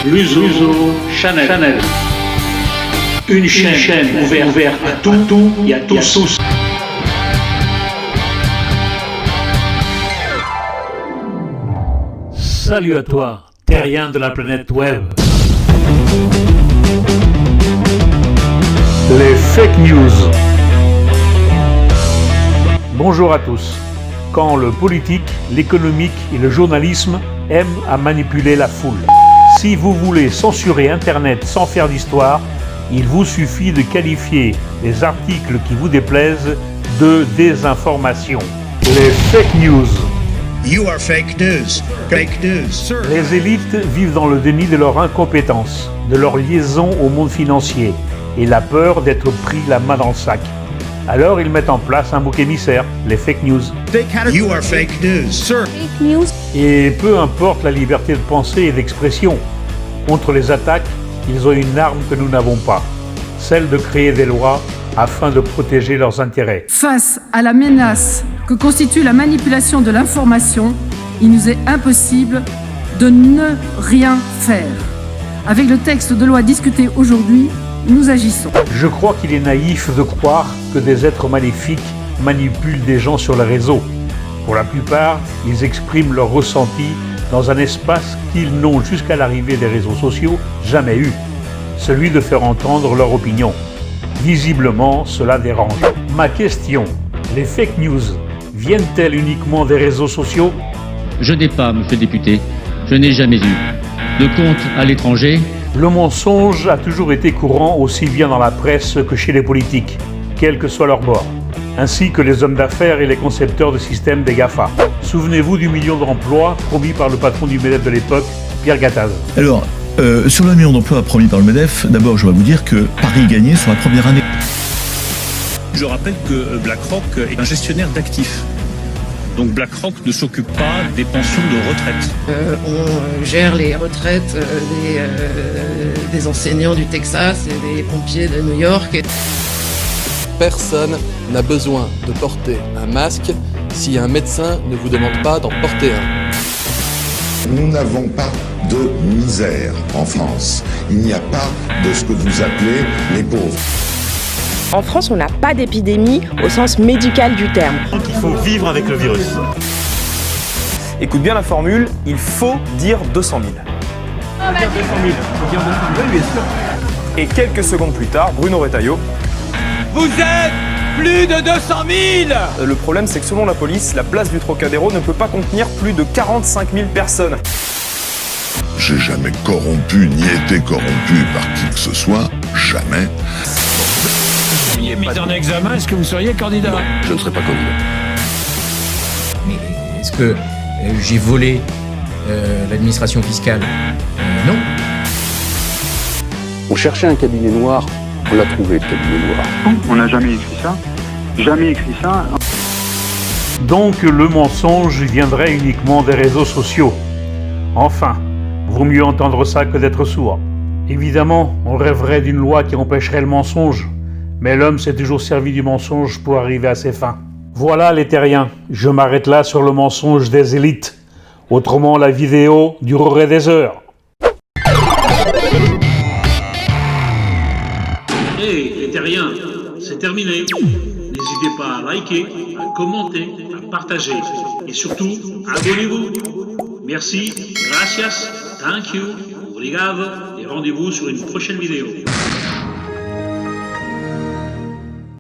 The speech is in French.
L'Uso Channel. Une chaîne ouverte à tout et à tous. Salut à toi, terrien de la planète web. Les fake news. Bonjour à tous. Quand le politique, l'économique et le journalisme aiment à manipuler la foule. Si vous voulez censurer Internet sans faire d'histoire, il vous suffit de qualifier les articles qui vous déplaisent de désinformation. Les fake news. You are fake news. Fake news. Sir. Les élites vivent dans le déni de leur incompétence, de leur liaison au monde financier et la peur d'être pris la main dans le sac. Alors ils mettent en place un bouc émissaire, les fake news. You are fake news. Sir. Fake news. Et peu importe la liberté de pensée et d'expression, contre les attaques, ils ont une arme que nous n'avons pas, celle de créer des lois afin de protéger leurs intérêts. Face à la menace que constitue la manipulation de l'information, il nous est impossible de ne rien faire. Avec le texte de loi discuté aujourd'hui, nous agissons. Je crois qu'il est naïf de croire que des êtres maléfiques manipulent des gens sur les réseaux. Pour la plupart, ils expriment leurs ressentis dans un espace qu'ils n'ont jusqu'à l'arrivée des réseaux sociaux jamais eu, celui de faire entendre leur opinion. Visiblement, cela dérange. Ma question, les fake news viennent-elles uniquement des réseaux sociaux ? Je n'ai pas, monsieur le député, je n'ai jamais eu de compte à l'étranger. Le mensonge a toujours été courant aussi bien dans la presse que chez les politiques, quel que soit leur bord, ainsi que les hommes d'affaires et les concepteurs de systèmes des GAFA. Souvenez-vous du million d'emplois promis par le patron du MEDEF de l'époque, Pierre Gattaz. Alors, sur le million d'emplois promis par le MEDEF, d'abord je vais vous dire que Paris gagnait sur la première année. Je rappelle que BlackRock est un gestionnaire d'actifs. Donc BlackRock ne s'occupe pas des pensions de retraite. On gère les retraites des enseignants du Texas et des pompiers de New York. Personne n'a besoin de porter un masque si un médecin ne vous demande pas d'en porter un. Nous n'avons pas de misère en France. Il n'y a pas de ce que vous appelez les pauvres. En France, on n'a pas d'épidémie au sens médical du terme. Il faut vivre avec le virus. Écoute bien la formule, il faut dire 200 000. Oh, 200 000. Oui, bien sûr. Et quelques secondes plus tard, Bruno Retailleau. Vous êtes plus de 200 000 Le problème, c'est que selon la police, la place du Trocadéro ne peut pas contenir plus de 45 000 personnes. J'ai jamais corrompu ni été corrompu par qui que ce soit, jamais. Si vous mis en examen, est-ce que vous seriez candidat? Non, je ne serai pas candidat. Mais est-ce que j'ai volé l'administration fiscale? Non. On cherchait un cabinet noir, on l'a trouvé le cabinet noir. On n'a jamais écrit ça. Jamais écrit ça. Donc le mensonge viendrait uniquement des réseaux sociaux. Enfin, vaut mieux entendre ça que d'être sourd. Évidemment, on rêverait d'une loi qui empêcherait le mensonge. Mais l'homme s'est toujours servi du mensonge pour arriver à ses fins. Voilà les terriens, je m'arrête là sur le mensonge des élites. Autrement, la vidéo durerait des heures. Hey les terriens, c'est terminé. N'hésitez pas à liker, à commenter, à partager. Et surtout, abonnez-vous. Merci, gracias, thank you, obrigado, et rendez-vous sur une prochaine vidéo.